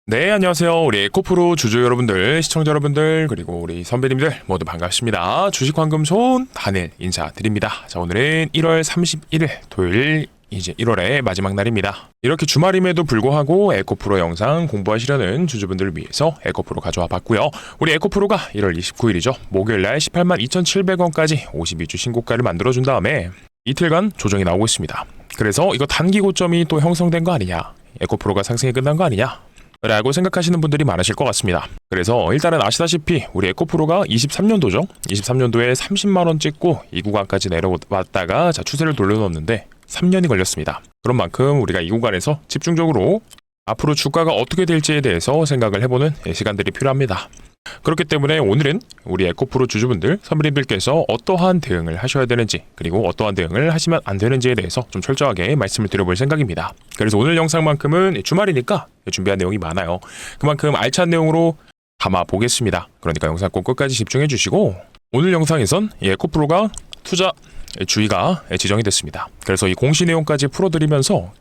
네, 안녕하세요. 우리 에코프로 주주 여러분들, 시청자 여러분들, 그리고 우리 선배님들 모두 반갑습니다. 주식환금손 단일 인사드립니다. 자, 오늘은 1월 31일 토요일, 이제 1월의 마지막 날입니다. 이렇게 주말임에도 불구하고 에코프로 영상 공부하시려는 주주분들을 위해서 에코프로 가져와 봤고요. 우리 에코프로가 1월 29일이죠. 목요일날 18만 2,700원까지 52주 신고가를 만들어준 다음에 이틀간 조정이 나오고 있습니다. 그래서 이거 단기 고점이 또 형성된 거 아니냐? 에코프로가 상승이 끝난 거 아니냐? 라고 생각하시는 분들이 많으실 것 같습니다. 그래서 일단은 아시다시피 우리 에코프로가 23년도죠. 23년도에 30만원 찍고 이 구간까지 내려왔다가 추세를 돌려놓았는데 3년이 걸렸습니다. 그런 만큼 우리가 이 구간에서 집중적으로 앞으로 주가가 어떻게 될지에 대해서 생각을 해보는 시간들이 필요합니다. 그렇기 때문에 오늘은 우리 에코프로 주주분들, 선배님들께서 어떠한 대응을 하셔야 되는지, 그리고 어떠한 대응을 하시면 안 되는지에 대해서 좀 철저하게 말씀을 드려볼 생각입니다. 그래서 오늘 영상만큼은 주말이니까 준비한 내용이 많아요. 그만큼 알찬 내용으로 담아보겠습니다. 그러니까 영상 꼭 끝까지 집중해 주시고, 오늘 영상에선 에코프로가 투자 주의가 지정이 됐습니다. 그래서 이 공시 내용까지 풀어드리면서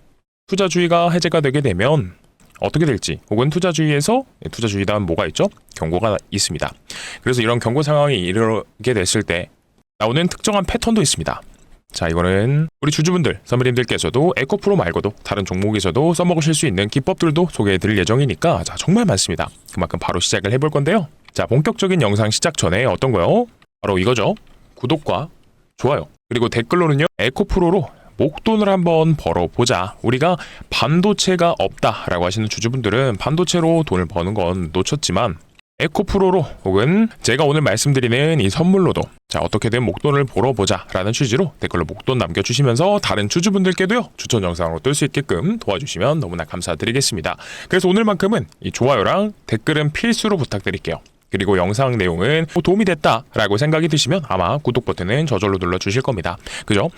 투자 주의가 해제가 되게 되면 어떻게 될지, 혹은 투자주의에서 투자주의다음 뭐가 있죠? 경고가 있습니다. 그래서 이런 경고 상황이 이르게 됐을 때 나오는 특정한 패턴도 있습니다. 자, 이거는 우리 주주분들, 선배님들께서도 에코프로 말고도 다른 종목에서도 써먹으실 수 있는 기법들도 소개해드릴 예정이니까 정말 많습니다. 그만큼 바로 시작을 해볼 건데요. 자, 본격적인 영상 시작 전에 어떤 거요? 바로 이거죠. 구독과 좋아요, 그리고 댓글로는요, 에코프로로 목돈을 한번 벌어보자. 우리가 반도체가 없다라고 하시는 주주분들은 반도체로 돈을 버는 건 놓쳤지만 에코프로로, 혹은 제가 오늘 말씀드리는 이 선물로도 어떻게든 목돈을 벌어보자 라는 취지로 댓글로 목돈 남겨주시면서 다른 주주분들께도요, 추천 영상으로 뜰 수 있게끔 도와주시면 너무나 감사드리겠습니다. 그래서 오늘만큼은 이 좋아요랑 댓글은 필수로 부탁드릴게요. 그리고 영상 내용은 도움이 됐다라고 생각이 드시면 아마 구독 버튼은 저절로 눌러주실 겁니다. 그죠?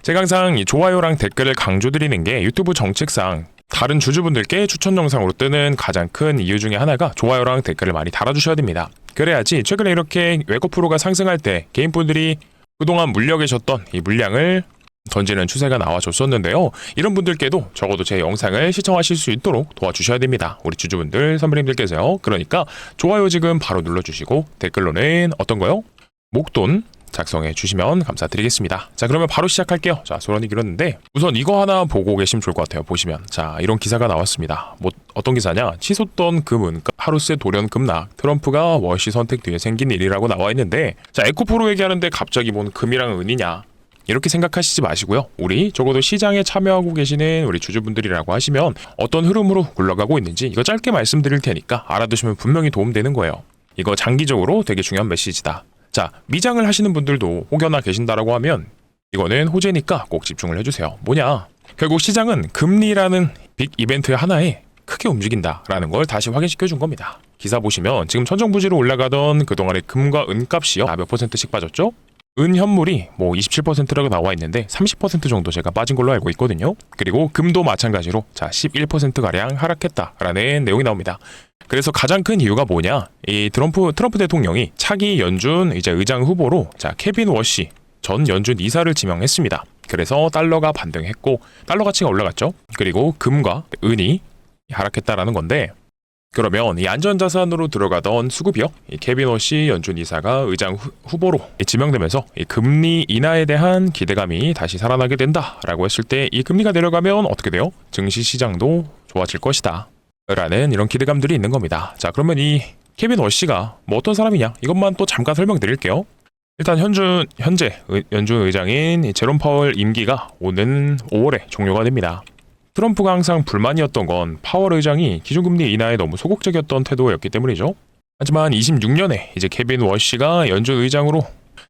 제가 항상 이 좋아요랑 댓글을 강조드리는 게 유튜브 정책상 다른 주주분들께 추천 영상으로 뜨는 가장 큰 이유 중에 하나가 좋아요랑 댓글을 많이 달아주셔야 됩니다. 그래야지 최근에 이렇게 에코프로가 상승할 때 개인분들이 그동안 물려 계셨던 이 물량을 던지는 추세가 나와줬었는데요. 이런 분들께도 적어도 제 영상을 시청하실 수 있도록 도와주셔야 됩니다. 우리 주주분들, 선배님들께서요. 그러니까 좋아요 지금 바로 눌러주시고 댓글로는 어떤 거요? 목돈 작성해 주시면 감사드리겠습니다. 자, 그러면 바로 시작할게요. 자, 소론이 길었는데 우선 이거 하나 보고 계시면 좋을 것 같아요. 보시면 자, 이런 기사가 나왔습니다. 어떤 기사냐? 치솟던 금은 하루새 돌연 급락, 트럼프가 워시 선택 뒤에 생긴 일이라고 나와 있는데, 자, 에코프로 얘기하는데 갑자기 뭔 금이랑 은이냐, 이렇게 생각하시지 마시고요. 우리 적어도 시장에 참여하고 계시는 우리 주주분들이라고 하시면 어떤 흐름으로 굴러가고 있는지 이거 짧게 말씀드릴 테니까 알아두시면 분명히 도움되는 거예요. 이거 장기적으로 되게 중요한 메시지다. 자, 미장을 하시는 분들도 혹여나 계신다라고 하면 이거는 호재니까 꼭 집중을 해주세요. 뭐냐? 결국 시장은 금리라는 빅 이벤트 하나에 크게 움직인다라는 걸 다시 확인시켜 준 겁니다. 기사 보시면 지금 천정부지로 올라가던 그동안의 금과 은값이요, 몇 %씩 빠졌죠? 은 현물이 27%라고 나와 있는데 30% 정도 제가 빠진 걸로 알고 있거든요. 그리고 금도 마찬가지로 11%가량 하락했다라는 내용이 나옵니다. 그래서 가장 큰 이유가 뭐냐? 이 트럼프 대통령이 차기 연준 의장 후보로 케빈 워시 전 연준 이사를 지명했습니다. 그래서 달러가 반등했고 달러 가치가 올라갔죠. 그리고 금과 은이 하락했다라는 건데, 그러면 이 안전자산으로 들어가던 수급이요, 이 케빈 워시 연준 이사가 의장 후보로 지명되면서 이 금리 인하에 대한 기대감이 다시 살아나게 된다라고 했을 때 이 금리가 내려가면 어떻게 돼요? 증시 시장도 좋아질 것이다 라는 이런 기대감들이 있는 겁니다. 자, 그러면 이 케빈 워시가 어떤 사람이냐, 이것만 또 잠깐 설명드릴게요. 일단 현재 연준 의장인 제롬 파월 임기가 오는 5월에 종료가 됩니다. 트럼프가 항상 불만이었던 건 파월 의장이 기준금리 인하에 너무 소극적이었던 태도였기 때문이죠. 하지만 26년에 이제 케빈 워시가 연준 의장으로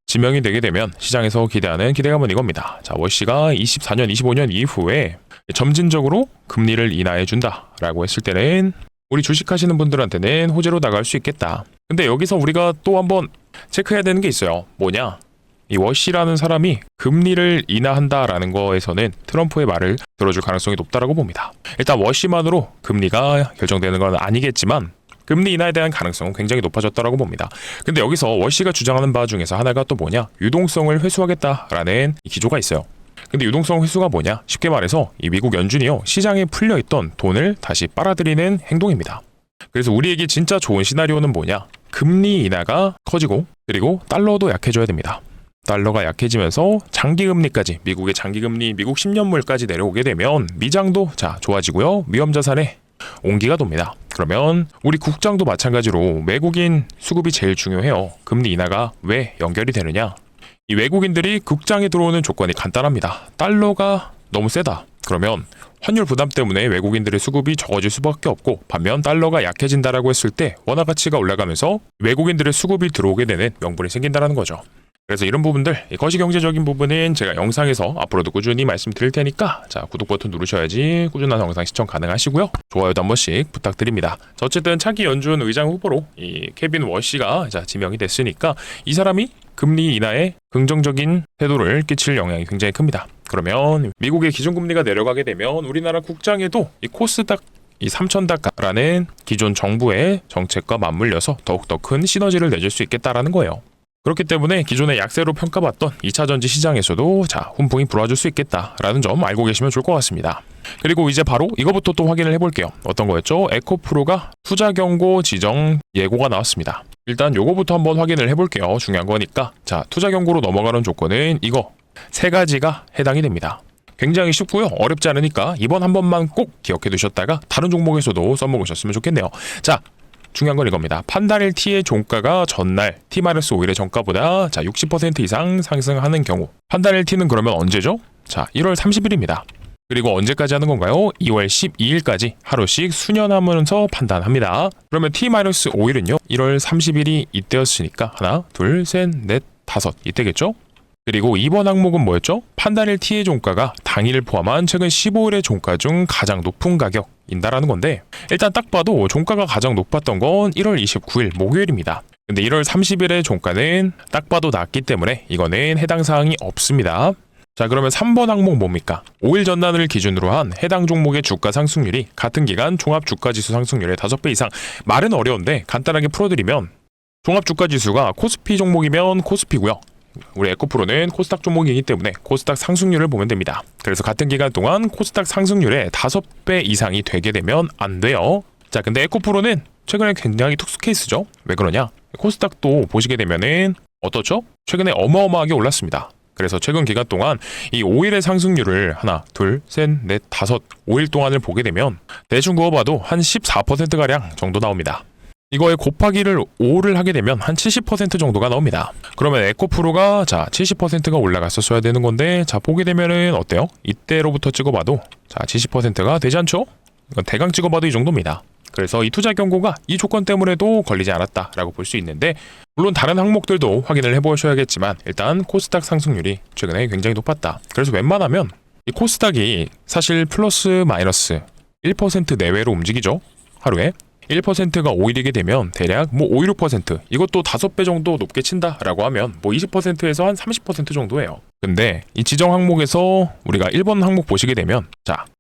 지명이 되게 되면 시장에서 기대하는 기대감은 이겁니다. 자, 워시가 24년, 25년 이후에 점진적으로 금리를 인하해 준다라고 했을 때는 우리 주식하시는 분들한테는 호재로 나갈 수 있겠다. 근데 여기서 우리가 또 한번 체크해야 되는 게 있어요. 뭐냐? 이 워시라는 사람이 금리를 인하한다라는 거에서는 트럼프의 말을 들어줄 가능성이 높다라고 봅니다. 일단 워시만으로 금리가 결정되는 건 아니겠지만 금리 인하에 대한 가능성은 굉장히 높아졌다라고 봅니다. 근데 여기서 워시가 주장하는 바 중에서 하나가 또 뭐냐? 유동성을 회수하겠다라는 이 기조가 있어요. 근데 유동성 회수가 뭐냐? 쉽게 말해서 이 미국 연준이요, 시장에 풀려있던 돈을 다시 빨아들이는 행동입니다. 그래서 우리에게 진짜 좋은 시나리오는 뭐냐? 금리 인하가 커지고 그리고 달러도 약해져야 됩니다. 달러가 약해지면서 장기금리까지 미국의 장기금리 미국 10년물까지 내려오게 되면 미장도 좋아지고요. 위험자산에 온기가 돕니다. 그러면 우리 국장도 마찬가지로 외국인 수급이 제일 중요해요. 금리 인하가 왜 연결이 되느냐? 이 외국인들이 국장에 들어오는 조건이 간단합니다. 달러가 너무 세다. 그러면 환율 부담 때문에 외국인들의 수급이 적어질 수밖에 없고 반면 달러가 약해진다라고 했을 때 원화 가치가 올라가면서 외국인들의 수급이 들어오게 되는 명분이 생긴다는 거죠. 그래서 이런 부분들, 거시경제적인 부분은 제가 영상에서 앞으로도 꾸준히 말씀드릴 테니까 구독 버튼 누르셔야지 꾸준한 영상 시청 가능하시고요. 좋아요도 한 번씩 부탁드립니다. 어쨌든 차기 연준 의장 후보로 이 케빈 워시가 지명이 됐으니까 이 사람이 금리 인하에 긍정적인 태도를 끼칠 영향이 굉장히 큽니다. 그러면 미국의 기준금리가 내려가게 되면 우리나라 국장에도 이 코스닥 이 3,000달러라는 기존 정부의 정책과 맞물려서 더욱더 큰 시너지를 내줄 수 있겠다라는 거예요. 그렇기 때문에 기존의 약세로 평가받던 2차전지 시장에서도 훈풍이 불어줄 수 있겠다라는 점 알고 계시면 좋을 것 같습니다. 그리고 이제 바로 이거부터 또 확인을 해볼게요. 어떤 거였죠? 에코프로가 투자 경고 지정 예고가 나왔습니다. 일단 요거부터 한번 확인을 해볼게요. 중요한 거니까. 투자 경고로 넘어가는 조건은 이거 3가지가 해당이 됩니다. 굉장히 쉽고요. 어렵지 않으니까 이번 한 번만 꼭 기억해 두셨다가 다른 종목에서도 써먹으셨으면 좋겠네요. 중요한 건 이겁니다. 판단일 T의 종가가 전날 T-5일의 종가보다 60% 이상 상승하는 경우 판단일 T는 그러면 언제죠? 1월 30일입니다. 그리고 언제까지 하는 건가요? 2월 12일까지 하루씩 수년하면서 판단합니다. 그러면 T-5일은요 1월 30일이 이때였으니까 하나, 둘, 셋, 넷, 다섯 이때겠죠? 그리고 이번 항목은 뭐였죠? 판단일 T의 종가가 당일을 포함한 최근 15일의 종가 중 가장 높은 가격인다라는 건데 일단 딱 봐도 종가가 가장 높았던 건 1월 29일 목요일입니다. 근데 1월 30일의 종가는 딱 봐도 낮기 때문에 이거는 해당 사항이 없습니다. 그러면 3번 항목 뭡니까? 5일 전단을 기준으로 한 해당 종목의 주가 상승률이 같은 기간 종합주가지수 상승률의 5배 이상. 말은 어려운데 간단하게 풀어드리면 종합주가지수가 코스피 종목이면 코스피고요. 우리 에코프로는 코스닥 종목이기 때문에 코스닥 상승률을 보면 됩니다. 그래서 같은 기간 동안 코스닥 상승률의 5배 이상이 되게 되면 안 돼요. 근데 에코프로는 최근에 굉장히 특수 케이스죠. 왜 그러냐? 코스닥도 보시게 되면은 어떻죠? 최근에 어마어마하게 올랐습니다. 그래서 최근 기간 동안 이 5일의 상승률을 하나, 둘, 셋, 넷, 다섯, 5일 동안을 보게 되면 대충 그어봐도 한 14%가량 정도 나옵니다. 이거에 곱하기를 5를 하게 되면 한 70% 정도가 나옵니다. 그러면 에코프로가 70%가 올라갔었어야 되는 건데 보게 되면은 어때요? 이때로부터 찍어봐도 70%가 되지 않죠? 이건 대강 찍어봐도 이 정도입니다. 그래서 이 투자 경고가 이 조건 때문에도 걸리지 않았다라고 볼 수 있는데 물론 다른 항목들도 확인을 해보셔야겠지만 일단 코스닥 상승률이 최근에 굉장히 높았다. 그래서 웬만하면 이 코스닥이 사실 플러스 마이너스 1% 내외로 움직이죠. 하루에 1%가 5일이게 되면 대략 5, 6% 이것도 5배 정도 높게 친다라고 하면 20%에서 한 30% 정도예요. 근데 이 지정 항목에서 우리가 1번 항목 보시게 되면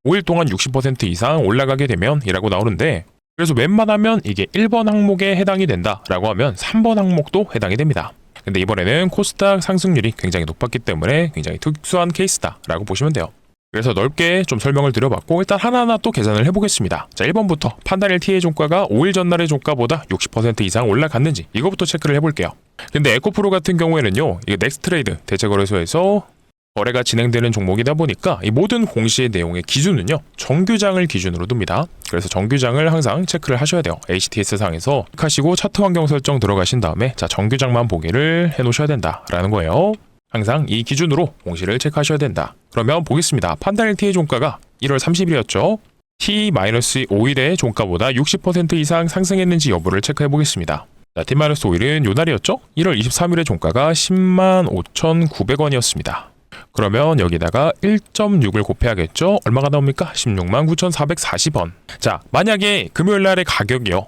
5일 동안 60% 이상 올라가게 되면 이라고 나오는데 그래서 웬만하면 이게 1번 항목에 해당이 된다라고 하면 3번 항목도 해당이 됩니다. 근데 이번에는 코스닥 상승률이 굉장히 높았기 때문에 굉장히 특수한 케이스다라고 보시면 돼요. 그래서 넓게 좀 설명을 드려봤고 일단 하나하나 또 계산을 해보겠습니다. 1번부터 판단일 T의 종가가 5일 전날의 종가보다 60% 이상 올라갔는지 이거부터 체크를 해볼게요. 근데 에코프로 같은 경우에는요 이게 넥스트레이드 대체거래소에서 거래가 진행되는 종목이다 보니까 이 모든 공시의 내용의 기준은요 정규장을 기준으로 둡니다. 그래서 정규장을 항상 체크를 하셔야 돼요. HTS 상에서 하시고 차트 환경 설정 들어가신 다음에 정규장만 보기를 해놓으셔야 된다라는 거예요. 항상 이 기준으로 공시를 체크하셔야 된다. 그러면 보겠습니다. 판단일 T의 종가가 1월 30일이었죠. T-5일의 종가보다 60% 이상 상승했는지 여부를 체크해 보겠습니다. T-5일은 요 날이었죠. 1월 23일의 종가가 105,900원이었습니다. 그러면 여기다가 1.6을 곱해야겠죠. 얼마가 나옵니까? 169,440원. 만약에 금요일 날의 가격이요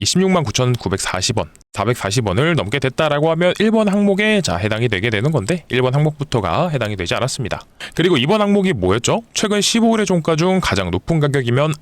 269,940원, 440원을 넘게 됐다라고 하면 1번 항목에 해당이 되게 되는 건데 1번 항목부터가 해당이 되지 않았습니다. 그리고 이번 항목이 뭐였죠? 최근 15일의 종가 중 가장 높은 가격이면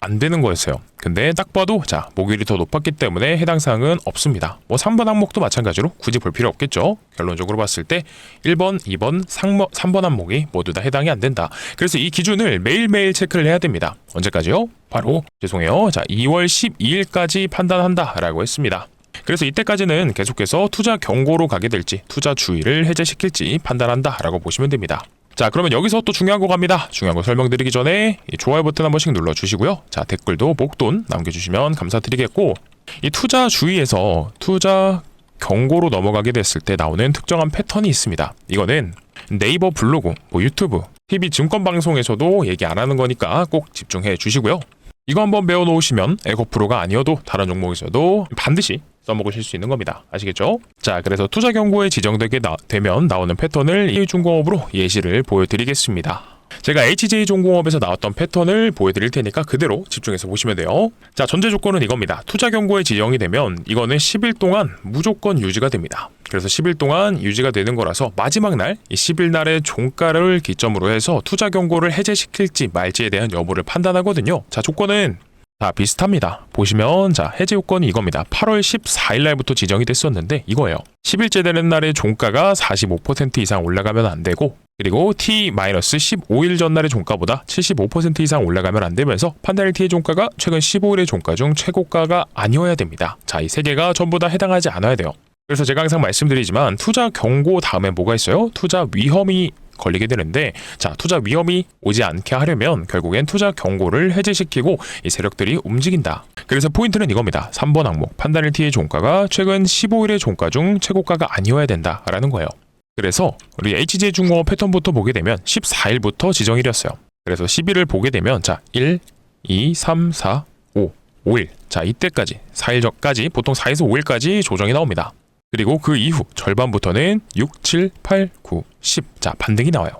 안 되는 거였어요. 근데 딱 봐도 자, 목요일이 더 높았기 때문에 해당 사항은 없습니다. 뭐 3번 항목도 마찬가지로 굳이 볼 필요 없겠죠. 결론적으로 봤을 때 1번, 2번, 3번 항목이 모두 다 해당이 안 된다. 그래서 이 기준을 매일매일 체크를 해야 됩니다. 언제까지요? 바로 죄송해요. 자, 2월 12일까지 판단한다라고 했습니다. 그래서 이때까지는 계속해서 투자 경고로 가게 될지 투자 주의를 해제시킬지 판단한다라고 보시면 됩니다. 자, 그러면 여기서 또 중요한 거 갑니다. 중요한 거 설명드리기 전에 이 좋아요 버튼 한 번씩 눌러주시고요. 자, 댓글도 목돈 남겨주시면 감사드리겠고, 이 투자 주의에서 투자 경고로 넘어가게 됐을 때 나오는 특정한 패턴이 있습니다. 이거는 네이버 블로그, 뭐 유튜브, TV 증권 방송에서도 얘기 안 하는 거니까 꼭 집중해 주시고요. 이거 한번 배워놓으시면 에코프로가 아니어도 다른 종목에서도 반드시 써먹으실 수 있는 겁니다. 아시겠죠? 자, 그래서 투자 경고에 지정되게 되면 나오는 패턴을 이중공업으로 예시를 보여드리겠습니다. 제가 HJ종공업에서 나왔던 패턴을 보여드릴 테니까 그대로 집중해서 보시면 돼요. 자, 전제 조건은 이겁니다. 투자 경고에 지정이 되면 이거는 10일 동안 무조건 유지가 됩니다. 그래서 10일 동안 유지가 되는 거라서 마지막 날, 이 10일 날의 종가를 기점으로 해서 투자 경고를 해제시킬지 말지에 대한 여부를 판단하거든요. 자, 조건은 다 비슷합니다. 보시면 자, 해제 요건이 이겁니다. 8월 14일 날부터 지정이 됐었는데 이거예요. 10일째 되는 날의 종가가 45% 이상 올라가면 안 되고, 그리고 T-15일 전날의 종가보다 75% 이상 올라가면 안 되면서 판단일티의 종가가 최근 15일의 종가 중 최고가가 아니어야 됩니다. 자, 이 세 개가 전부 다 해당하지 않아야 돼요. 그래서 제가 항상 말씀드리지만 투자 경고 다음에 뭐가 있어요? 투자 위험이 걸리게 되는데, 자, 투자 위험이 오지 않게 하려면 결국엔 투자 경고를 해제시키고 이 세력들이 움직인다. 그래서 포인트는 이겁니다. 3번 항목, 판단일티의 종가가 최근 15일의 종가 중 최고가가 아니어야 된다라는 거예요. 그래서 우리 HJ중공업 패턴부터 보게 되면 14일부터 지정일이었어요. 그래서 10일을 보게 되면 자, 1, 2, 3, 4, 5, 5일. 자, 이때까지 4일 전까지 보통 4에서 5일까지 조정이 나옵니다. 그리고 그 이후 절반부터는 6, 7, 8, 9, 10. 자, 반등이 나와요.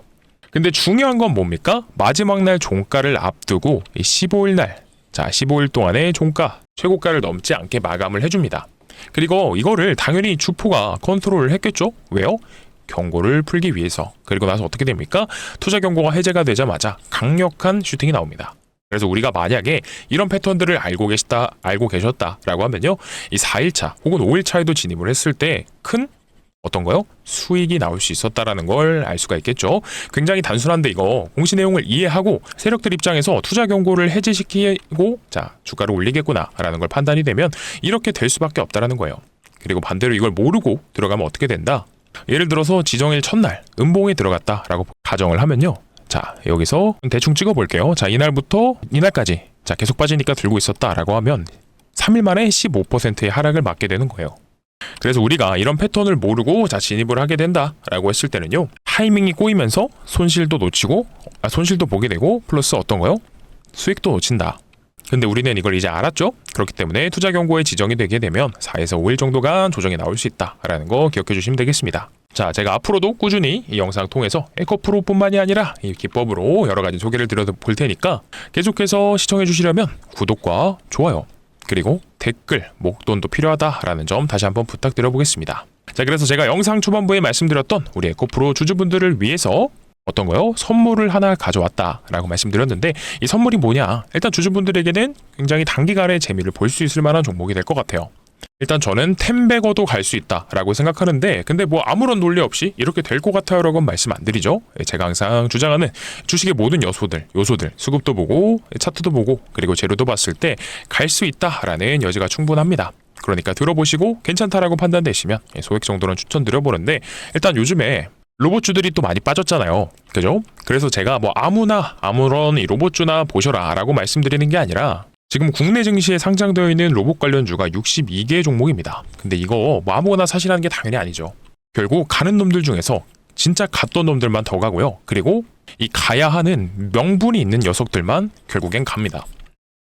근데 중요한 건 뭡니까? 마지막 날 종가를 앞두고 이 15일 날, 자, 15일 동안의 종가, 최고가를 넘지 않게 마감을 해줍니다. 그리고 이거를 당연히 주포가 컨트롤을 했겠죠? 왜요? 경고를 풀기 위해서. 그리고 나서 어떻게 됩니까? 투자 경고가 해제가 되자마자 강력한 슈팅이 나옵니다. 그래서 우리가 만약에 이런 패턴들을 알고 계셨다라고 하면요, 이 4일차 혹은 5일차에도 진입을 했을 때 큰 어떤 거요? 수익이 나올 수 있었다라는 걸 알 수가 있겠죠. 굉장히 단순한데 이거 공시 내용을 이해하고 세력들 입장에서 투자 경고를 해제시키고 자, 주가를 올리겠구나라는 걸 판단이 되면 이렇게 될 수밖에 없다라는 거예요. 그리고 반대로 이걸 모르고 들어가면 어떻게 된다? 예를 들어서 지정일 첫날 음봉에 들어갔다라고 가정을 하면요, 자, 여기서 대충 찍어볼게요. 자, 이날부터 이날까지 자, 계속 빠지니까 들고 있었다라고 하면 3일 만에 15%의 하락을 맞게 되는 거예요. 그래서 우리가 이런 패턴을 모르고 자, 진입을 하게 된다라고 했을 때는요, 타이밍이 꼬이면서 손실도 놓치고 손실도 보게 되고 플러스 어떤 거요? 수익도 놓친다. 근데 우리는 이걸 이제 알았죠? 그렇기 때문에 투자 경고에 지정이 되게 되면 4에서 5일 정도간 조정이 나올 수 있다라는 거 기억해 주시면 되겠습니다. 자, 제가 앞으로도 꾸준히 이 영상 통해서 에코프로뿐만이 아니라 이 기법으로 여러 가지 소개를 드려볼 테니까 계속해서 시청해 주시려면 구독과 좋아요, 그리고 댓글, 목돈도 필요하다라는 점 다시 한번 부탁드려 보겠습니다. 자, 그래서 제가 영상 초반부에 말씀드렸던 우리 에코프로 주주분들을 위해서 어떤 거요? 선물을 하나 가져왔다라고 말씀드렸는데, 이 선물이 뭐냐? 일단 주주분들에게는 굉장히 단기간에 재미를 볼 수 있을 만한 종목이 될 것 같아요. 일단 저는 템베거도 갈 수 있다라고 생각하는데, 근데 뭐 아무런 논리 없이 이렇게 될 것 같아요라고는 말씀 안 드리죠. 제가 항상 주장하는 주식의 모든 요소들, 수급도 보고 차트도 보고 그리고 재료도 봤을 때 갈 수 있다라는 여지가 충분합니다. 그러니까 들어보시고 괜찮다라고 판단되시면 소액 정도는 추천드려보는데, 일단 요즘에 로봇주들이 또 많이 빠졌잖아요. 그죠? 그래서 제가 뭐 아무런 이 로봇주나 보셔라 라고 말씀드리는 게 아니라, 지금 국내 증시에 상장되어 있는 로봇 관련주가 62개 종목입니다. 근데 이거 뭐 아무거나 사시라는 게 당연히 아니죠. 결국 가는 놈들 중에서 진짜 갔던 놈들만 더 가고요. 그리고 이 가야 하는 명분이 있는 녀석들만 결국엔 갑니다.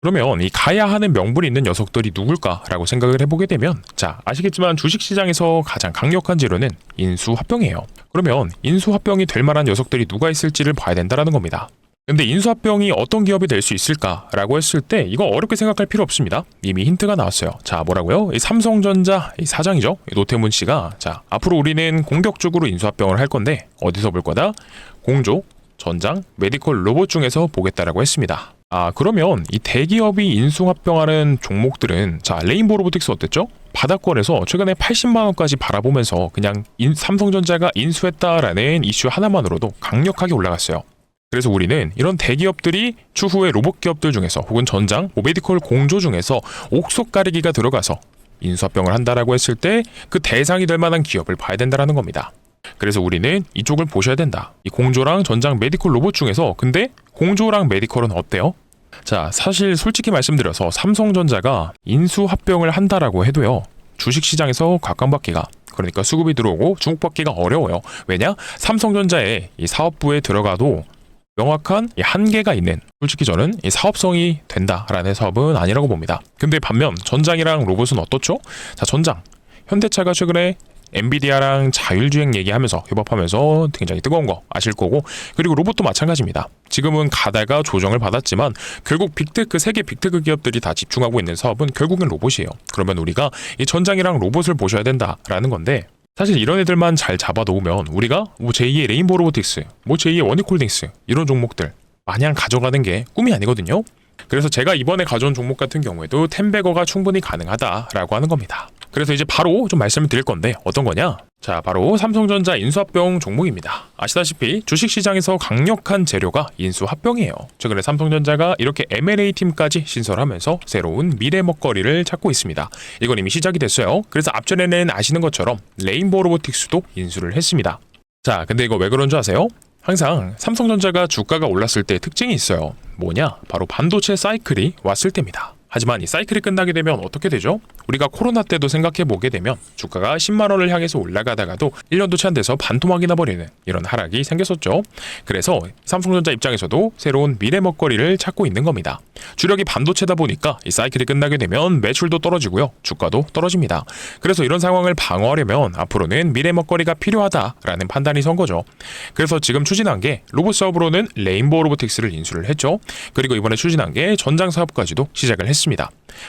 그러면 이 가야 하는 명분이 있는 녀석들이 누굴까라고 생각을 해보게 되면, 자, 아시겠지만 주식시장에서 가장 강력한 재료는 인수합병이에요. 그러면 인수합병이 될 만한 녀석들이 누가 있을지를 봐야 된다는 겁니다. 근데 인수합병이 어떤 기업이 될 수 있을까라고 했을 때 이거 어렵게 생각할 필요 없습니다. 이미 힌트가 나왔어요. 자, 뭐라고요? 이 삼성전자 이 사장이죠, 노태문 씨가 자, 앞으로 우리는 공격적으로 인수합병을 할 건데 어디서 볼 거다? 공조, 전장, 메디컬 로봇 중에서 보겠다라고 했습니다. 그러면 이 대기업이 인수합병하는 종목들은 자, 레인보우 로보틱스 어땠죠? 바닥권에서 최근에 80만 원까지 바라보면서 그냥 삼성전자가 인수했다라는 이슈 하나만으로도 강력하게 올라갔어요. 그래서 우리는 이런 대기업들이 추후에 로봇 기업들 중에서 혹은 전장, 메디컬 공조 중에서 옥석 가리기가 들어가서 인수합병을 한다라고 했을 때 그 대상이 될 만한 기업을 봐야 된다라는 겁니다. 그래서 우리는 이쪽을 보셔야 된다. 이 공조랑 전장 메디컬 로봇 중에서 근데 공조랑 메디컬은 어때요? 자, 사실 솔직히 말씀드려서 삼성전자가 인수합병을 한다라고 해도요. 주식시장에서 각광받기가 그러니까 수급이 들어오고 주목받기가 어려워요. 왜냐? 삼성전자의 이 사업부에 들어가도 명확한 한계가 있는 솔직히 저는 이 사업성이 된다라는 사업은 아니라고 봅니다. 근데 반면 전장이랑 로봇은 어떻죠? 자, 전장 현대차가 최근에 엔비디아랑 자율주행 얘기하면서 협업하면서 굉장히 뜨거운 거 아실 거고 그리고 로봇도 마찬가지입니다. 지금은 가다가 조정을 받았지만 결국 빅테크 세계 빅테크 기업들이 다 집중하고 있는 사업은 결국엔 로봇이에요. 그러면 우리가 이 전장이랑 로봇을 보셔야 된다라는 건데 사실 이런 애들만 잘 잡아놓으면 우리가 뭐 제2의 레인보우 로보틱스, 뭐 제2의 원익홀딩스 이런 종목들 마냥 가져가는 게 꿈이 아니거든요. 그래서 제가 이번에 가져온 종목 같은 경우에도 10배거가 충분히 가능하다라고 하는 겁니다. 그래서 이제 바로 좀 말씀을 드릴 건데 어떤 거냐? 자, 바로 삼성전자 인수합병 종목입니다. 아시다시피 주식시장에서 강력한 재료가 인수합병이에요. 최근에 삼성전자가 이렇게 M&A 팀까지 신설하면서 새로운 미래 먹거리를 찾고 있습니다. 이건 이미 시작이 됐어요. 그래서 앞전에는 아시는 것처럼 레인보우 로보틱스도 인수를 했습니다. 자, 근데 이거 왜 그런 줄 아세요? 항상 삼성전자가 주가가 올랐을 때 특징이 있어요. 뭐냐? 바로 반도체 사이클이 왔을 때입니다. 하지만 이 사이클이 끝나게 되면 어떻게 되죠? 우리가 코로나 때도 생각해 보게 되면 주가가 10만 원을 향해서 올라가다가도 1년도 채 안 돼서 반토막이 나버리는 이런 하락이 생겼었죠. 그래서 삼성전자 입장에서도 새로운 미래 먹거리를 찾고 있는 겁니다. 주력이 반도체다 보니까 이 사이클이 끝나게 되면 매출도 떨어지고요. 주가도 떨어집니다. 그래서 이런 상황을 방어하려면 앞으로는 미래 먹거리가 필요하다라는 판단이 선 거죠. 그래서 지금 추진한 게 로봇 사업으로는 레인보우 로보틱스를 인수를 했죠. 그리고 이번에 추진한 게 전장 사업까지도 시작을 했습니다.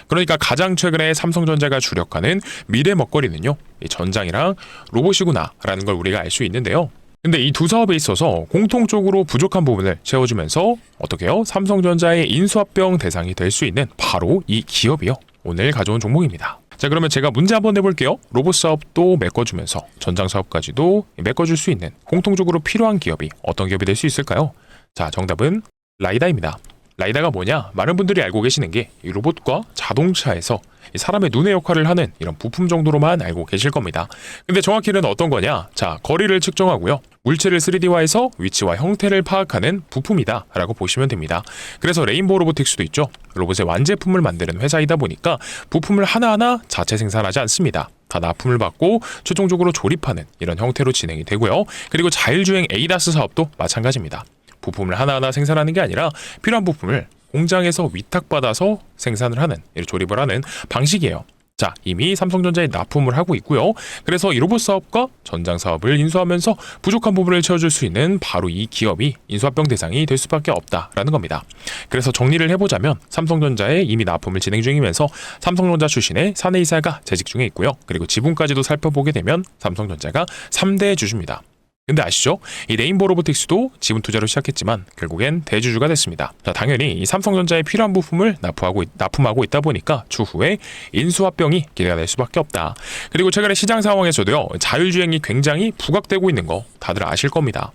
그러니까 가장 최근에 삼성전자가 주력하는 미래 먹거리는요, 이 전장이랑 로봇이구나라는 걸 우리가 알 수 있는데요. 근데 이 두 사업에 있어서 공통적으로 부족한 부분을 채워주면서 어떻게 해요? 삼성전자의 인수합병 대상이 될 수 있는 바로 이 기업이요. 오늘 가져온 종목입니다. 자, 그러면 제가 문제 한번 내볼게요. 로봇 사업도 메꿔주면서 전장 사업까지도 메꿔줄 수 있는 공통적으로 필요한 기업이 어떤 기업이 될 수 있을까요? 자, 정답은 라이다입니다. 라이다가 뭐냐? 많은 분들이 알고 계시는 게 이 로봇과 자동차에서 이 사람의 눈의 역할을 하는 이런 부품 정도로만 알고 계실 겁니다. 근데 정확히는 어떤 거냐? 자, 거리를 측정하고요. 물체를 3D화해서 위치와 형태를 파악하는 부품이다 라고 보시면 됩니다. 그래서 레인보우 로보틱스도 있죠. 로봇의 완제품을 만드는 회사이다 보니까 부품을 하나하나 자체 생산하지 않습니다. 다 납품을 받고 최종적으로 조립하는 이런 형태로 진행이 되고요. 그리고 자율주행 ADAS 사업도 마찬가지입니다. 부품을 하나하나 생산하는 게 아니라 필요한 부품을 공장에서 위탁받아서 생산을 하는, 조립을 하는 방식이에요. 자, 이미 삼성전자에 납품을 하고 있고요. 그래서 이 로봇 사업과 전장 사업을 인수하면서 부족한 부분을 채워줄 수 있는 바로 이 기업이 인수합병 대상이 될 수밖에 없다라는 겁니다. 그래서 정리를 해보자면 삼성전자에 이미 납품을 진행 중이면서 삼성전자 출신의 사내이사가 재직 중에 있고요. 그리고 지분까지도 살펴보게 되면 삼성전자가 3대 주주입니다. 근데 아시죠? 이 레인보우 로보틱스도 지분 투자로 시작했지만 결국엔 대주주가 됐습니다. 자, 당연히 이 삼성전자에 필요한 부품을 납품하고 있다 보니까 추후에 인수합병이 기대가 될 수밖에 없다. 그리고 최근에 시장 상황에서도요, 자율주행이 굉장히 부각되고 있는 거 다들 아실 겁니다.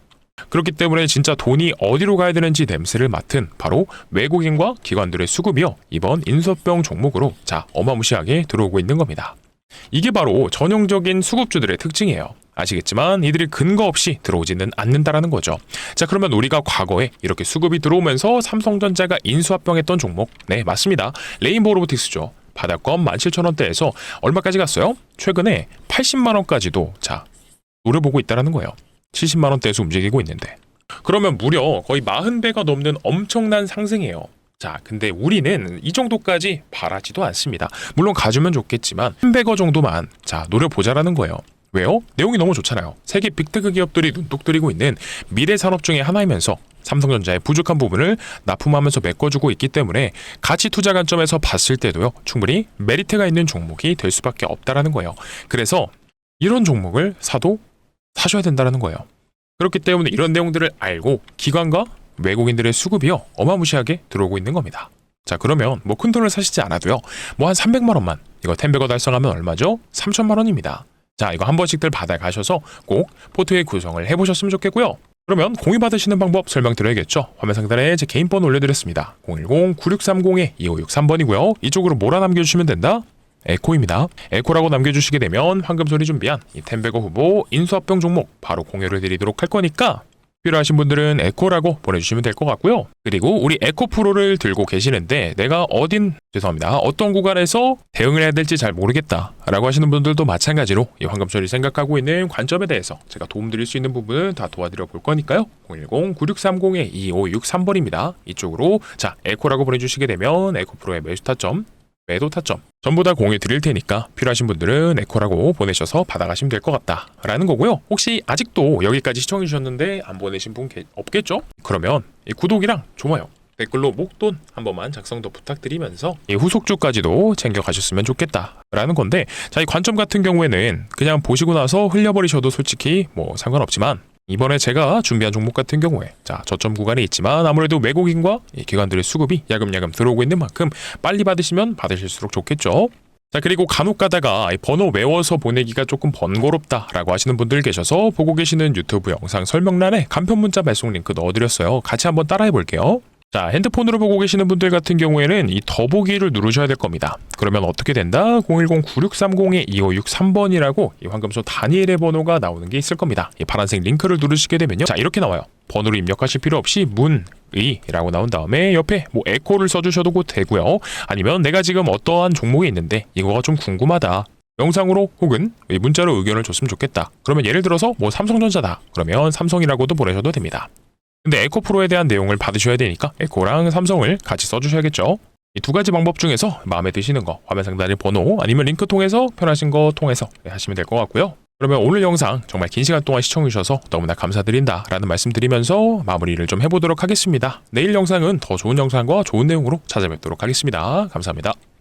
그렇기 때문에 진짜 돈이 어디로 가야 되는지 냄새를 맡은 바로 외국인과 기관들의 수급이요, 이번 인수합병 종목으로 어마무시하게 들어오고 있는 겁니다. 이게 바로 전형적인 수급주들의 특징이에요. 아시겠지만 이들이 근거 없이 들어오지는 않는다라는 거죠. 자, 그러면 우리가 과거에 이렇게 수급이 들어오면서 삼성전자가 인수합병했던 종목, 네, 맞습니다. 레인보우 로보틱스죠. 바닥권 17,000원대에서 얼마까지 갔어요? 최근에 80만 원까지도 노려보고 있다라는 거예요. 70만 원대에서 움직이고 있는데. 그러면 무려 거의 40배가 넘는 엄청난 상승이에요. 자, 근데 우리는 이 정도까지 바라지도 않습니다. 물론 가주면 좋겠지만 100억 정도만 노려보자라는 거예요. 왜요? 내용이 너무 좋잖아요. 세계 빅테크 기업들이 눈독 들이고 있는 미래 산업 중에 하나이면서 삼성전자의 부족한 부분을 납품하면서 메꿔주고 있기 때문에 가치 투자 관점에서 봤을 때도요, 충분히 메리트가 있는 종목이 될 수밖에 없다라는 거예요. 그래서 이런 종목을 사도 사셔야 된다라는 거예요. 그렇기 때문에 이런 내용들을 알고 기관과 외국인들의 수급이요 어마무시하게 들어오고 있는 겁니다. 자, 그러면 뭐 큰 돈을 사시지 않아도요 뭐 한 300만 원만 이거 10배거 달성하면 얼마죠? 3천만 원입니다. 자, 이거 한 번씩들 받아가셔서 꼭 포트웨이 구성을 해보셨으면 좋겠고요. 그러면 공유 받으시는 방법 설명드려야겠죠. 화면 상단에 제 개인 번호 올려드렸습니다. 010-9630-2563번이고요. 이쪽으로 뭐라 남겨주시면 된다? 에코입니다. 에코라고 남겨주시게 되면 황금손이 준비한 이 텐베거 후보 인수합병 종목 바로 공유를 드리도록 할 거니까 필요하신 분들은 에코라고 보내주시면 될 것 같고요. 그리고 우리 에코 프로를 들고 계시는데 내가 어떤 구간에서 대응을 해야 될지 잘 모르겠다 라고 하시는 분들도 마찬가지로 이 황금손이 생각하고 있는 관점에 대해서 제가 도움드릴 수 있는 부분은 다 도와드려 볼 거니까요. 010-9630-2563번입니다. 이쪽으로 자 에코라고 보내주시게 되면 에코 프로의 매수 타점 매도 타점 전부 다 공유 드릴 테니까 필요하신 분들은 에코라고 보내셔서 받아가시면 될 것 같다 라는 거고요. 혹시 아직도 여기까지 시청해 주셨는데 안 보내신 분 없겠죠? 그러면 이 구독이랑 좋아요 댓글로 목돈 한 번만 작성도 부탁드리면서 이 후속주까지도 챙겨가셨으면 좋겠다 라는 건데, 자, 이 관점 같은 경우에는 그냥 보시고 나서 흘려버리셔도 솔직히 뭐 상관없지만 이번에 제가 준비한 종목 같은 경우에 자 저점 구간에 있지만 아무래도 외국인과 이 기관들의 수급이 야금야금 들어오고 있는 만큼 빨리 받으시면 받으실수록 좋겠죠. 자, 그리고 간혹 가다가 이 번호 외워서 보내기가 조금 번거롭다라고 하시는 분들 계셔서 보고 계시는 유튜브 영상 설명란에 간편 문자 발송 링크 넣어드렸어요. 같이 한번 따라해 볼게요. 자, 핸드폰으로 보고 계시는 분들 같은 경우에는 이 더보기를 누르셔야 될 겁니다. 그러면 어떻게 된다? 010-9630-2563번이라고 이 황금손 다니엘의 번호가 나오는 게 있을 겁니다. 이 파란색 링크를 누르시게 되면요. 자, 이렇게 나와요. 번호를 입력하실 필요 없이 문의라고 나온 다음에 옆에 뭐 에코를 써주셔도 되고요. 아니면 내가 지금 어떠한 종목에 있는데 이거가 좀 궁금하다. 영상으로 혹은 문자로 의견을 줬으면 좋겠다. 그러면 예를 들어서 뭐 삼성전자다. 그러면 삼성이라고도 보내셔도 됩니다. 근데 에코 프로에 대한 내용을 받으셔야 되니까 에코랑 삼성을 같이 써주셔야겠죠. 이 두 가지 방법 중에서 마음에 드시는 거 화면 상단의 번호 아니면 링크 통해서 편하신 거 통해서 하시면 될 것 같고요. 그러면 오늘 영상 정말 긴 시간 동안 시청해 주셔서 너무나 감사드린다 라는 말씀 드리면서 마무리를 좀 해보도록 하겠습니다. 내일 영상은 더 좋은 영상과 좋은 내용으로 찾아뵙도록 하겠습니다. 감사합니다.